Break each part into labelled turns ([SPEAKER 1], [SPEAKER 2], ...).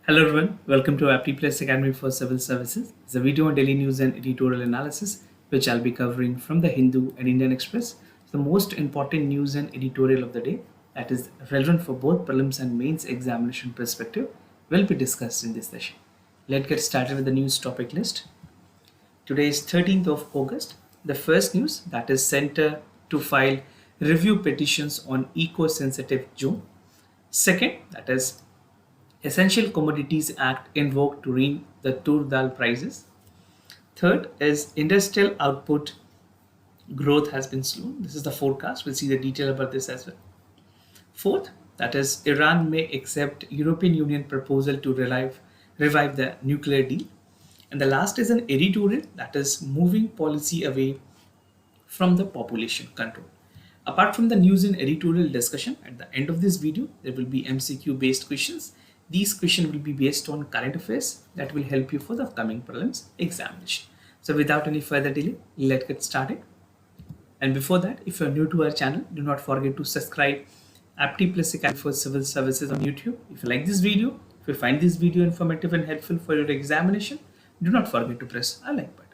[SPEAKER 1] Hello everyone, welcome to Apti Plus Academy for Civil Services. It's a video on daily news and editorial analysis, which I'll be covering from the Hindu and Indian Express. It's the most important news and editorial of the day that is relevant for both prelims and mains examination perspective will be discussed in this session. Let's get started with the news topic list. Today is 13th of August. The first news that is Center to file review petitions on eco-sensitive zone. Second, that is Essential Commodities Act invoked to rein the tur dal prices. Third is industrial output growth has been slow. This is the forecast. We'll see the detail about this as well. Fourth, that is Iran may accept European Union proposal to revive the nuclear deal. And the last is an editorial that is moving policy away from the population control. Apart from the news and editorial discussion, at the end of this video, there will be MCQ based questions. These questions will be based on current affairs that will help you for the upcoming prelims examination. So without any further delay, let's get started. And before that, if you're new to our channel, do not forget to subscribe Apti Plus Academy for Civil Services on YouTube. If you like this video, if you find this video informative and helpful for your examination, do not forget to press a like button.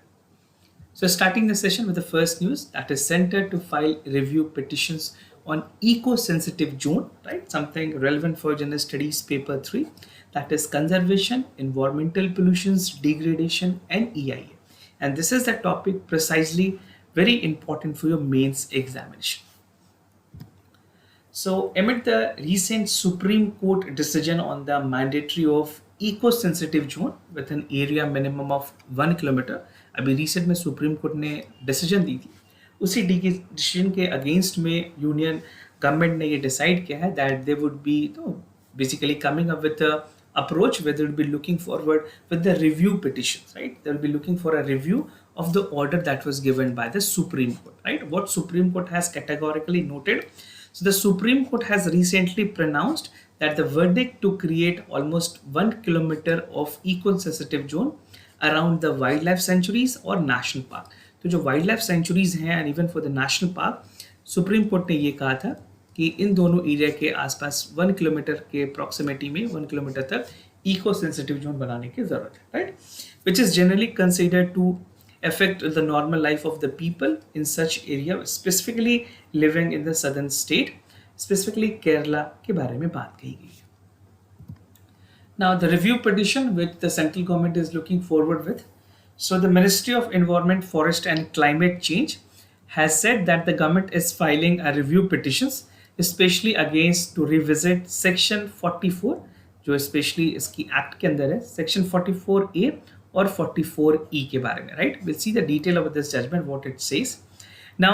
[SPEAKER 1] So starting the session with the first news, that is Center to file review petitions on eco-sensitive zone, right? Something relevant for General Studies paper 3, that is conservation, environmental pollutions, degradation and EIA. And this is the topic precisely very important for your mains examination. So amid the recent Supreme Court decision on the mandatory of eco-sensitive zone with an area minimum of 1 kilometer, अभी recent में supreme court ने decision दी थी, उसी decision के against में union government ने ये decide किया है that they would be basically coming up with approach where they will be looking forward with the review petitions, right? They will be looking for a review of the order that was given by the Supreme Court, right? What Supreme Court has categorically noted. So the Supreme Court has recently pronounced that the verdict to create almost 1 kilometer of eco-sensitive zone around the wildlife sanctuaries or national park. तो जो wildlife sanctuaries हैं and even for the national park, Supreme Court ने ये कहा था कि इन दोनों area के आसपास 1 किलोमीटर के प्रॉक्सिमिटी में 1 किलोमीटर तक इको सेंसिटिव जोन बनाने की जरूरत है, right? Which is generally considered to affect the normal life of the people in such area, specifically living in the southern state, specifically Kerala के बारे में बात कही गई है. Now the review petition which the central government is looking forward with. So the Ministry of Environment, Forest and Climate Change has said that the government is filing a review petitions especially against to revisit section 44 जो especially इसकी act के अंदर है, section 44A और 44E के बारे में, right? We'll see the detail about this judgment, what it says. Now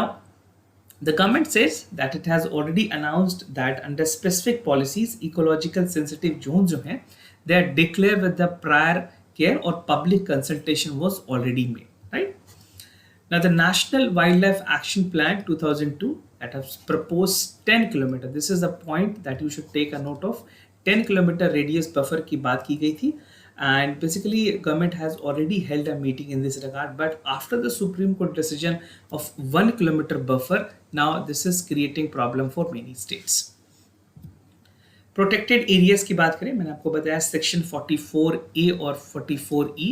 [SPEAKER 1] the government says that it has already announced that under specific policies ecological sensitive zones जो हैं they are declared with the prior care or public consultation was already made, right? Now the National Wildlife Action Plan 2002 that has proposed 10 kilometer. This is the point that you should take a note of. 10 kilometer radius buffer की बात की गई थी and basically government has already held a meeting in this regard, but after the Supreme Court decision of 1 kilometer buffer, now this is creating problem for many states. Protected areas की बात करें, मैंने आपको बताया section 44A और 44E.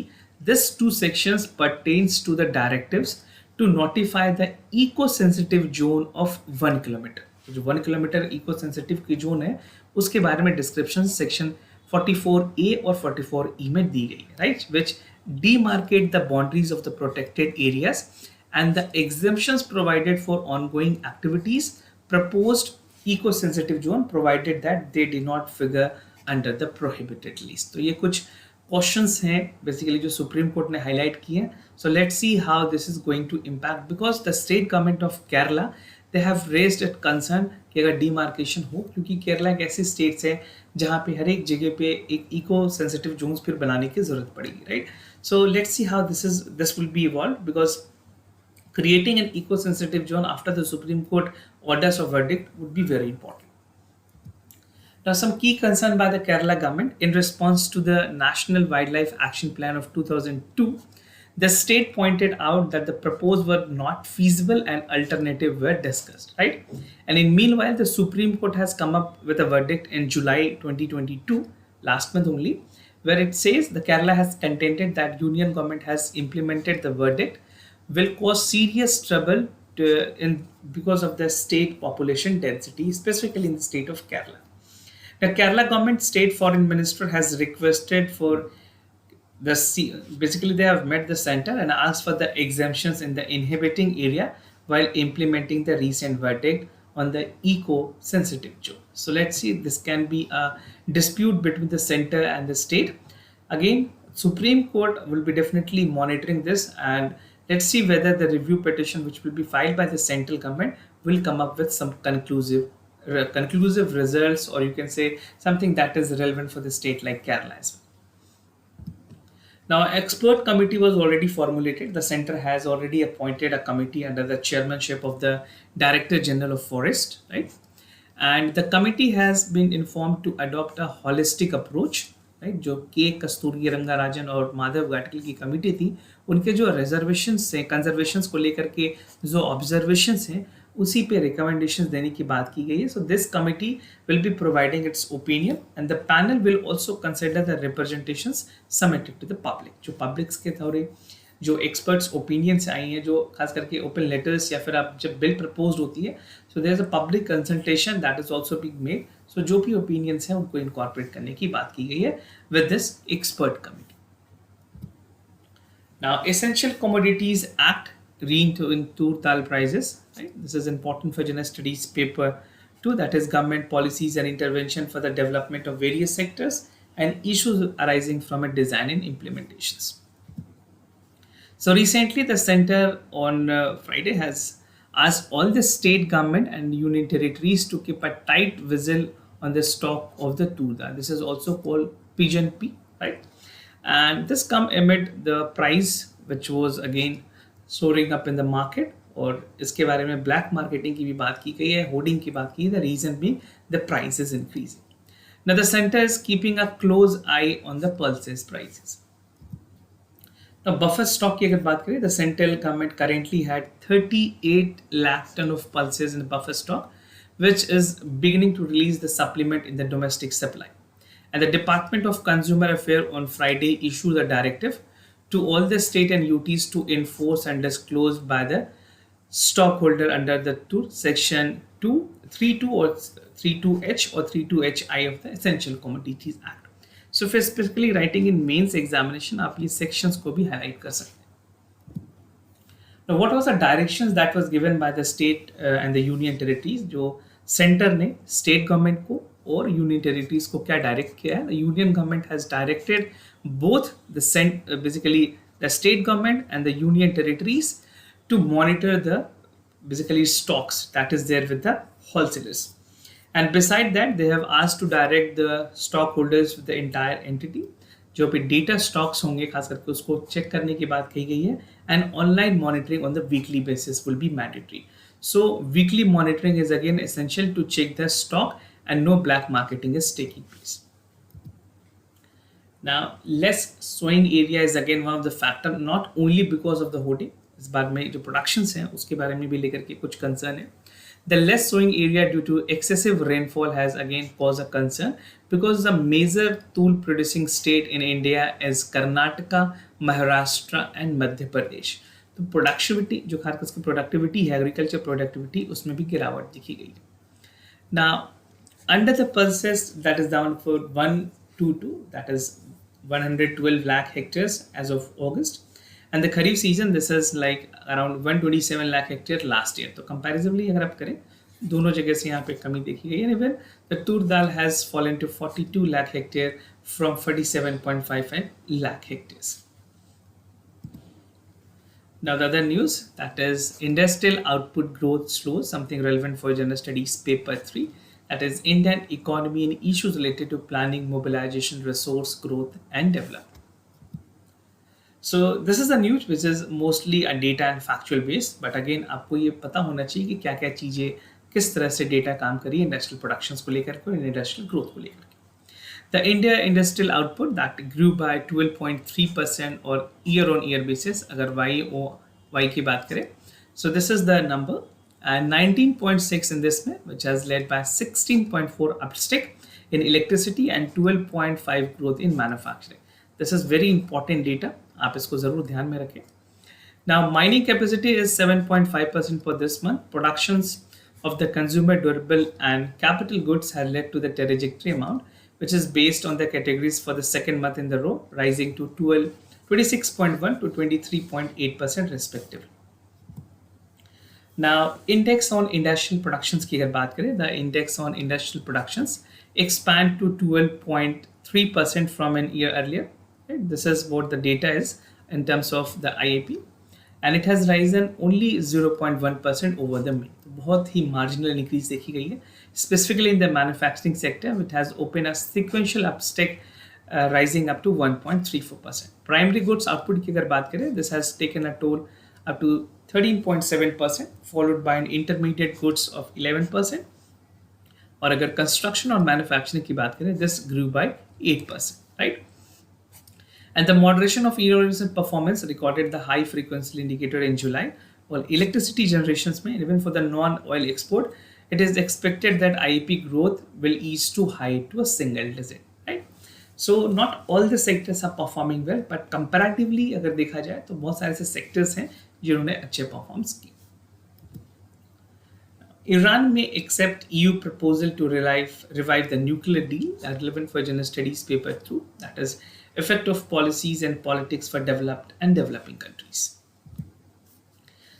[SPEAKER 1] These two sections pertains to the directives to notify the eco-sensitive zone of 1 kilometer. जो 1 kilometer eco-sensitive की zone है, उसके बारे में description section 44A और 44E में दी गई है, right? Which demarcate the boundaries of the protected areas and the exemptions provided for ongoing activities proposed eco-sensitive zone provided that they did not figure under the prohibited list. तो ये कुछ questions हैं basically जो supreme court ने highlight किए हैं. So let's see how this is going to impact because the state government of Kerala they have raised it concern कि अगर डिमार्केशन हो, क्योंकि केरला एक ऐसी स्टेट्स है जहाँ पे हर एक जगह पे एक इको सेंसिटिव जोन्स फिर बनाने की जरूरत पड़ेगी, right? So let's see how this will be evolve because creating an eco-sensitive zone after the Supreme Court orders or verdict would be very important. Now, some key concern by the Kerala government in response to the National Wildlife Action Plan of 2002, the state pointed out that the proposed were not feasible and alternative were discussed, right? And in meanwhile, the Supreme Court has come up with a verdict in July 2022, last month only, where it says the Kerala has contended that union government has implemented the verdict will cause serious trouble because of the state population density, specifically in the state of Kerala. The Kerala government state foreign minister has requested for basically they have met the center and asked for the exemptions in the inhabiting area while implementing the recent verdict on the eco-sensitive zone. So let's see, this can be a dispute between the center and the state. Again, Supreme Court will be definitely monitoring this, and let's see whether the review petition which will be filed by the central government will come up with some conclusive results, or you can say something that is relevant for the state like Kerala as well. Now, expert committee was already formulated. The center has already appointed a committee under the chairmanship of the Director General of Forest, right? And the committee has been informed to adopt a holistic approach, right? जो के कस्तूरी रंगाराजन और माधव गाडगिल की committee थी, उनके जो reservations हैं, conservations को लेकर के जो ऑब्जर्वेशंस हैं, उसी पे रिकमेंडेशंस देने की बात की गई है. So this committee will be providing its opinion, and the panel will also consider the representations submitted to the public. जो पब्लिक्स के थोड़े जो एक्सपर्ट्स ओपिनियन से आई हैं, जो खास करके ओपन लेटर्स या फिर आप जब बिल प्रपोज होती है, so there is a public consultation that is also being made. So जो भी ओपिनियंस हैं उनको इनकॉर्पोरेट करने की बात की गई है with this expert committee. Now, Essential Commodities Act re-tour prices. Right? This is important for General Studies paper 2, that is government policies and intervention for the development of various sectors and issues arising from a design and implementations. So recently, the center on Friday has asked all the state government and union territories to keep a tight visual on the stock of the turda. This is also called pigeon pea, right? And this come amid the price which was again soaring up in the market, और इसके बारे में black marketing की भी बात की गई है, hoarding की बात की है. The reason being the price is increasing. Now the center is keeping a close eye on the pulses prices. Now buffer stock की अगर बात करें, the central government currently had 38 lakh ton of pulses in buffer stock, which is beginning to release the supplement in the domestic supply. And the Department of Consumer Affairs on Friday issued a directive to all the state and UTs to enforce and disclose by the stockholder under the section 232 or 32H or 32HI of the Essential Commodities Act. So for specifically writing in mains examination, आप ये sections को भी highlight कर सकते हैं. Now, what was the directions that was given by the state and the union territories? जो center ने state government को और union territories को क्या direct किया है? The union government has directed both basically the state government and the union territories to monitor the basically stocks that is there with the wholesalers. And beside that, they have asked to direct the stockholders with the entire entity. जो भी data stocks होंगे खास करके उसको check करने की बात कही गई है, and online monitoring on the weekly basis will be mandatory. So weekly monitoring is again essential to check the stock and no black marketing is taking place. Now, less sowing area is again one of the factor, not only because of the hoarding. इस बार में जो productions हैं उसके बारे में भी लेकर के कुछ concern है. The less sowing area due to excessive rainfall has again caused a concern because the major tool producing state in India is Karnataka, Maharashtra and Madhya Pradesh. तो productivity जो खासकर की productivity है, agriculture productivity, उसमें भी गिरावट दिखी गई. Now, under the pulses that is down for 122, that is 112 lakh hectares as of August. And the Kharif season, this is like around 127 lakh hectare last year. तो comparatively अगर आप करें, दोनों जगह से यहाँ पे कमी देखी गई है. Even the tur dal has fallen to 42 lakh hectare from 47.55 lakh hectares. Now the other news, that is industrial output growth slows, something relevant for General Studies paper 3. That is Indian economy and issues related to planning, mobilization, resource growth and development. So this is the news which is mostly a data and factual based, but again आपको ये पता होना चाहिए कि क्या क्या चीज़ें किस तरह से डेटा काम करी इंडस्ट्रियल प्रोडक्शंस को लेकर के और इंडस्ट्रियल ग्रोथ को लेकर के. The India industrial output that grew by 12.3% और year on year basis अगर Y की बात करें, so this is the number, and 19.6 in this में which has led by 16.4 upstick in electricity and 12.5 growth in manufacturing. This is very important data. आप इसको जरूर ध्यान में रखें. Now, mining capacity is 7.5% for this month. Productions of the consumer durable and capital goods have led to the trajectory amount, which is based on the categories for the second month in the row, rising to 26.1 to 23.8% respectively. Now, index on industrial productions की अगर बात करें, the index on industrial productions expand to 12.3% from an year earlier. Right? This is what the data is in terms of the IAP, and it has risen only 0.1% over the May. बहुत ही marginal increase देखी गई है, specifically in the manufacturing sector, which has opened a sequential upstick, rising up to 1.34%. Primary goods output की अगर बात करें, this has taken a toll up to 13.7%, followed by an intermediate goods of 11%. और अगर construction और manufacturing की बात करें, this grew by 8%, right? And the moderation of year-on-year performance recorded the high frequency indicator in July. While electricity generations में, even for the non-oil export, it is expected that IEP growth will ease to high to a single digit, right? So not all the sectors are performing well, but comparatively अगर देखा जाए तो बहुत सारे ऐसे sectors हैं जिन्होंने अच्छे performance किए. Iran may accept EU proposal to revive the nuclear deal, relevant for general studies paper 2, that is effect of policies and politics for developed and developing countries.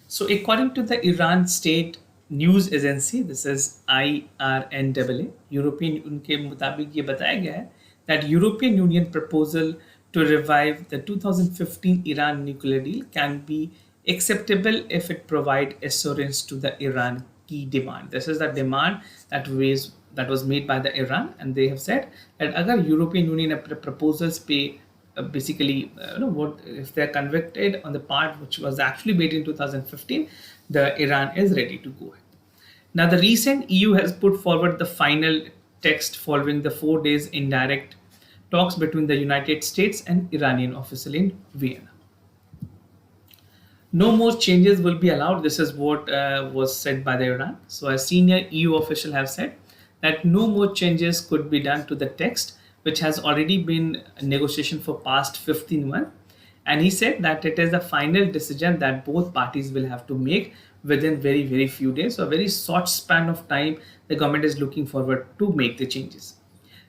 [SPEAKER 1] So according to the Iran State News Agency, this is IRNAA, European उनके मुताबिक ये बताया गया है that European Union proposal to revive the 2015 Iran nuclear deal can be acceptable if it provide assurance to the Iran key demand. This is the demand that was made by the Iran, and they have said that अगर European Union proposals पे basically what if they are convicted on the part which was actually made in 2015, the Iran is ready to go ahead. Now, the recent EU has put forward the final text following the 4 days indirect talks between the United States and Iranian official in Vienna. No more changes will be allowed. This is what was said by the Iran. So a senior EU official have said that no more changes could be done to the text, which has already been a negotiation for past 15 months. And he said that it is a final decision that both parties will have to make within very, very few days. So a very short span of time, the government is looking forward to make the changes.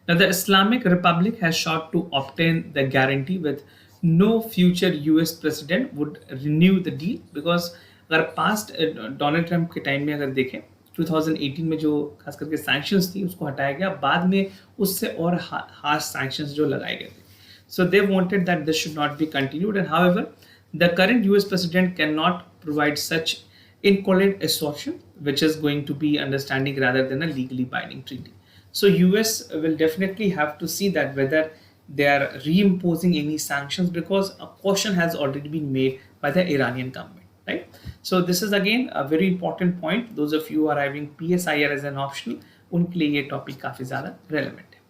[SPEAKER 1] Now, the Islamic Republic has sought to obtain the guarantee with no future US president would renew the deal, because अगर past Donald Trump के time में अगर देखें 2018 में जो खास करके sanctions थी उसको हटाया गया, बाद में उससे और हार्श सैंक्शंस जो लगाए गए थे. So they wanted that this should not be continued, and however the current US president cannot provide such incoherent assertion, which is going to be understanding rather than a legally binding treaty. So US will definitely have to see that whether they are reimposing any sanctions, because a caution has already been made by the Iranian government, right? So this is again a very important point. Those of you who are having PSIR as an optional, उनके लिए ये topic काफी ज़्यादा relevant है.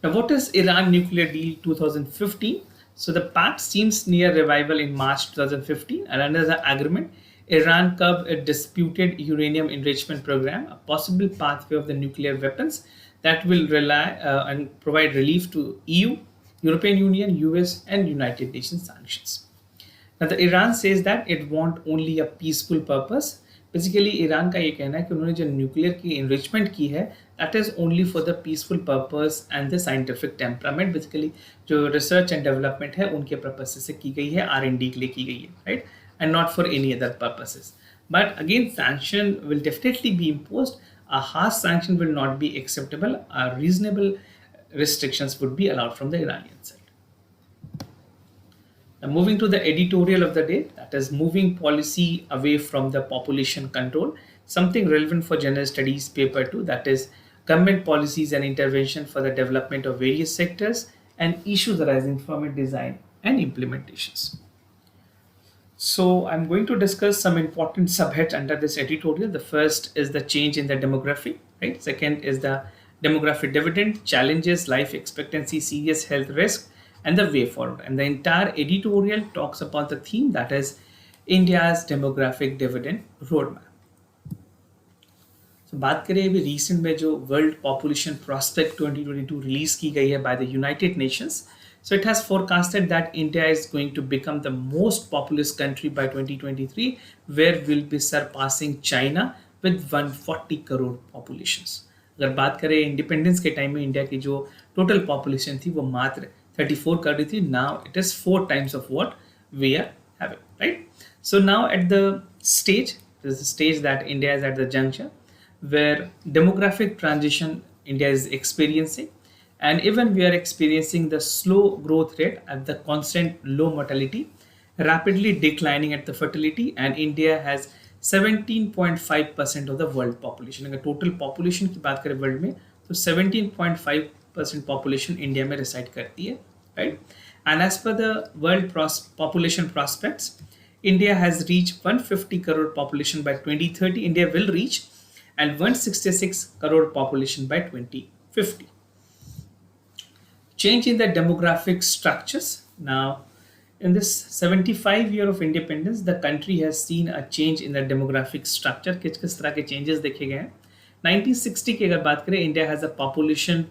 [SPEAKER 1] Now, what is Iran nuclear deal 2015? So the pact seems near revival in March 2015, and under the agreement, Iran curbed a disputed uranium enrichment program, a possible pathway of the nuclear weapons that will rely and provide relief to EU, European Union, US, and United Nations sanctions. Now, the Iran says that it want only a peaceful purpose. Basically, Iran का ये कहना है कि उन्होंने जो nuclear की enrichment की है, that is only for the peaceful purpose and the scientific temperament. Basically, जो research and development है उनके purposes से की गई है, R&D के लिए की गई है, right? And not for any other purposes. But again, sanction will definitely be imposed. A harsh sanction will not be acceptable. Reasonable restrictions would be allowed from the Iranian side. Now, moving to the editorial of the day, that is moving policy away from the population control, something relevant for general studies paper 2, that is government policies and intervention for the development of various sectors and issues arising from its design and implementations. So I'm going to discuss some important subheads under this editorial. The first is the change in the demography, right? Second is the demographic dividend, challenges, life expectancy, serious health risk, and the way forward. And the entire editorial talks about the theme, that is India's demographic dividend roadmap. So बात करें अभी recent में जो world population prospect 2022 release की गई है by the United Nations. So it has forecasted that India is going to become the most populous country by 2023, where we'll be surpassing China with 140 crore populations. अगर बात करें independence के time में India की जो टोटल पॉपुलेशन थी वो मात्र 34 कर रही थी. Now it is 4 times of what we are having, right? So now at the stage, there's a stage that India is at the juncture where demographic transition India is experiencing, and even we are experiencing the slow growth rate at the constant low mortality, rapidly declining at the fertility, and India has 17.5% of the world population. अगर total population की बात करें world में तो 17.5% population India में reside करती है, right? And as per the world population prospects, India has reached 150 crore population by 2030. India will reach and 166 crore population by 2050. Change in the demographic structures. Now, in this 75 year of independence, the country has seen a change in the demographic structure. किस तरह के changes देखे गए हैं. 1960 की अगर बात करें, India has a population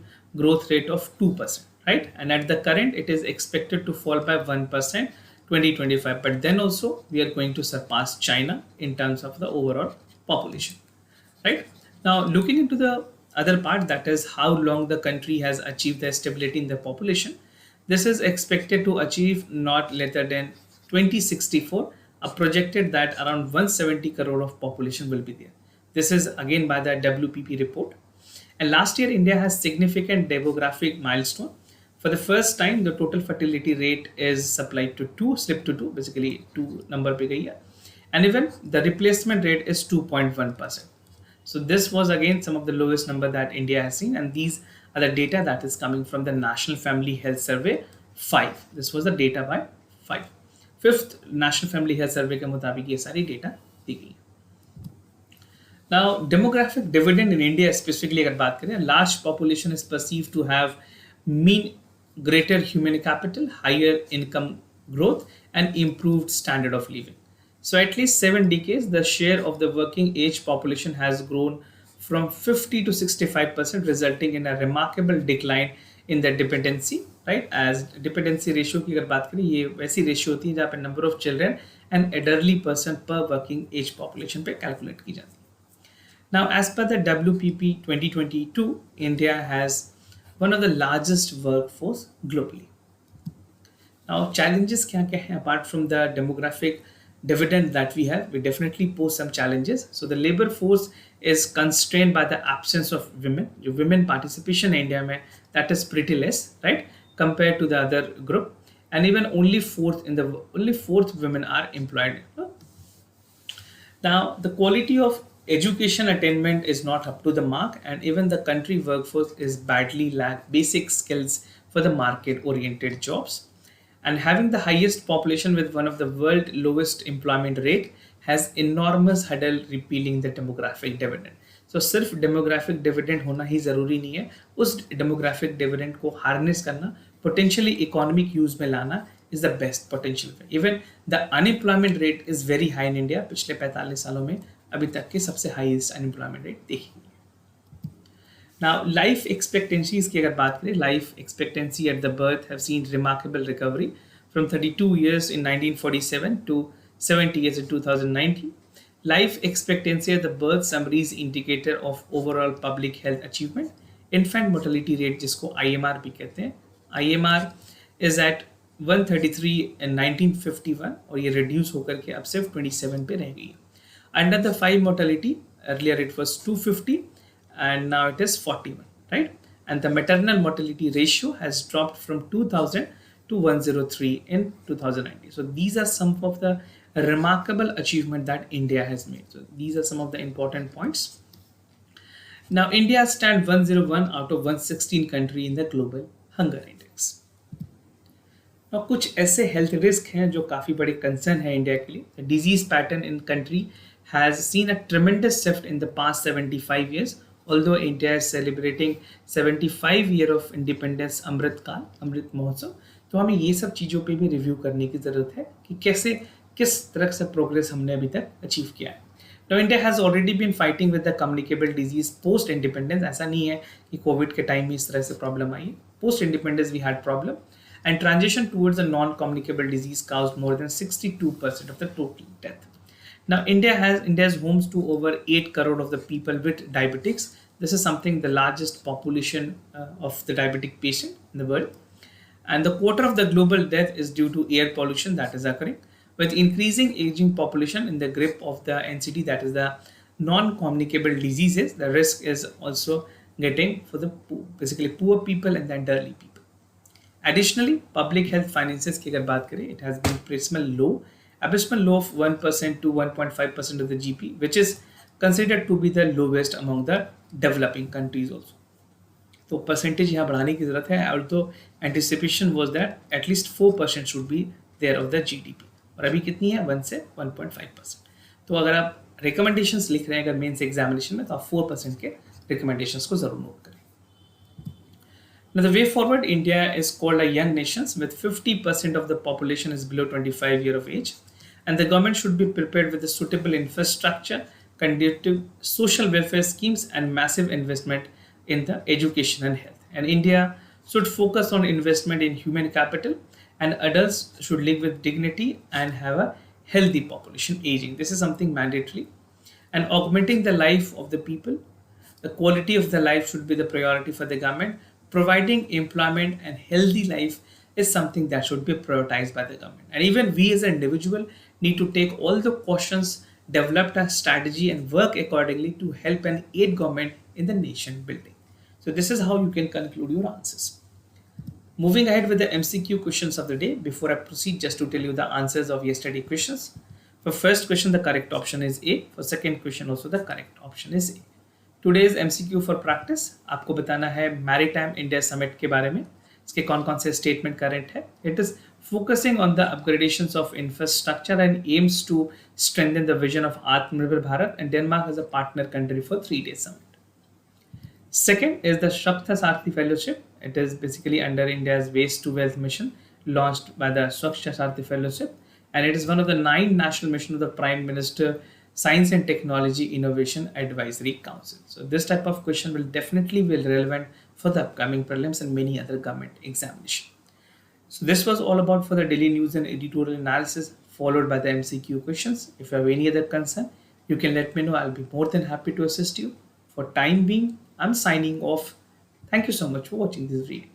[SPEAKER 1] growth rate of 2%, right? And at the current, it is expected to fall by 1% 2025. But then also, we are going to surpass China in terms of the overall population, right? Now, looking into the other part, that is how long the country has achieved the stability in the population. This is expected to achieve not later than 2064, a projected that around 170 crore of population will be there. This is again by the WPP report. And last year, India has significant demographic milestone. For the first time, the total fertility rate is supplied to 2, slipped to 2, basically 2 number pe gayi hai. And even the replacement rate is 2.1%. So this was again some of the lowest number that India has seen, and these are the data that is coming from the National Family Health Survey 5. This was the data by 5. Fifth National Family Health Survey के मुताबिक ये सारी data दी गई. Now, demographic dividend in India specifically अगर बात करें, large population is perceived to have mean greater human capital, higher income growth, and improved standard of living. So at least 7 decades, the share of the working age population has grown from 50 to 65%, resulting in a remarkable decline in the dependency, right? As dependency ratio की अगर बात करें, ये वैसी ratio होती है जहाँ पे number of children and elderly person per working age population पे calculate की जाती है. Now, as per the WPP 2022, India has one of the largest workforce globally. Now, challenges क्या क्या हैं apart from the demographic dividend that we have? We definitely pose some challenges. So the labor force is constrained by the absence of women. जो women participation in India में, that is pretty less, right, compared to the other group. And even only fourth women are employed. Now, the quality of education attainment is not up to the mark, and even the country workforce is badly lack basic skills for the market-oriented jobs. And having the highest population with one of the world lowest employment rate has enormous hurdle repealing the demographic dividend. So सिर्फ demographic dividend होना ही ज़रूरी नहीं है, उस demographic dividend को harness करना, potentially economic use में लाना is the best potential way. Even the unemployment rate is very high in India. पिछले 45 सालों में अभी तक के सबसे highest unemployment rate देखी गई. Now, life expectancies की अगर बात करें, life expectancy at the birth have seen remarkable recovery from 32 years in 1947 to 70 years in 2019. Life expectancy at the birth summaries indicator of overall public health achievement. Infant mortality rate जिसको IMR भी कहते हैं, IMR is at 133 in 1951 और ये reduce होकर के अब सिर्फ 27 पे रह गई है. Under the 5 mortality, earlier it was 250 and now it is 41, right? And the maternal mortality ratio has dropped from 2000 to 103 in 2019. So these are some of the remarkable achievement that India has made. So these are some of the important points. Now, India stands 101 out of 116 country in the global hunger index. Now, कुछ ऐसे health risk हैं जो काफी बड़े concern है India के लिए. The disease pattern in country has seen a tremendous shift in the past 75 years. Although India is celebrating 75 year of independence अमृत काल, अमृत महोत्सव, तो हमें ये सब चीज़ों पे भी रिव्यू करने की ज़रूरत है कि कैसे किस तरह से प्रोग्रेस हमने अभी तक अचीव किया है. Now India has already been fighting with the communicable disease post independence. ऐसा नहीं है कि कोविड के टाइम में इस तरह से problem I. Post independence we had problem, and transition towards a non communicable disease caused more than 62% of the total death. Now India is homes to over 8 crore of the people with diabetics. This is something the largest population of the diabetic patient in the world. And the quarter of the global death is due to air pollution that is occurring. With increasing aging population in the grip of the NCD, that is the non-communicable diseases, the risk is also getting for the basically poor people and the elderly people. Additionally, public health finances की अगर बात करें, it has been abysmal low of 1% to 1.5% of the GP, which is considered to be the lowest among the developing countries also. तो percentage यहाँ बढ़ाने की जरूरत है. Although anticipation was that at least 4% should be there of the GDP, और अभी कितनी है 1 से 1.5%. तो अगर आप रिकमेंडेशंस लिख रहे हैं अगर मेंस एग्जामिनेशन में, तो आप 4% के रिकमेंडेशंस को जरूर नोट करें. Now the way forward, India is called a young nation with 50% of the population is below 25 years of age, and the government should be prepared with a suitable infrastructure, conducive social welfare schemes, and massive investment in the education and health. And India should focus on investment in human capital, and adults should live with dignity and have a healthy population aging. This is something mandatory. And augmenting the life of the people, the quality of the life should be the priority for the government. Providing employment and healthy life is something that should be prioritized by the government. And even we as an individual need to take all the cautions, develop a strategy, and work accordingly to help and aid government in the nation building. So this is how you can conclude your answers. Moving ahead with the MCQ questions of the day. Before I proceed, just to tell you the answers of yesterday questions. For first question, the correct option is A. For second question, also the correct option is A. Today's MCQ for practice, आपको बताना है maritime India summit के बारे में. इसके कौन कौन से स्टेटमेंट करेंट है. It is focusing on the upgradations of infrastructure and aims to strengthen the vision of Aatmanirbhar Bharat, and Denmark as a partner country for 3 days summit. Second is the Shakta Sarthi Fellowship. It is basically under India's Waste to Wealth mission, launched by the Shakta Sarthi Fellowship, and it is one of the 9 national missions of the Prime Minister Science and Technology Innovation Advisory Council. So this type of question will definitely be relevant for the upcoming prelims and many other government examinations. So this was all about for the daily news and editorial analysis, followed by the MCQ questions. If you have any other concern, you can let me know. I'll be more than happy to assist you. For time being, I'm signing off. Thank you so much for watching this video.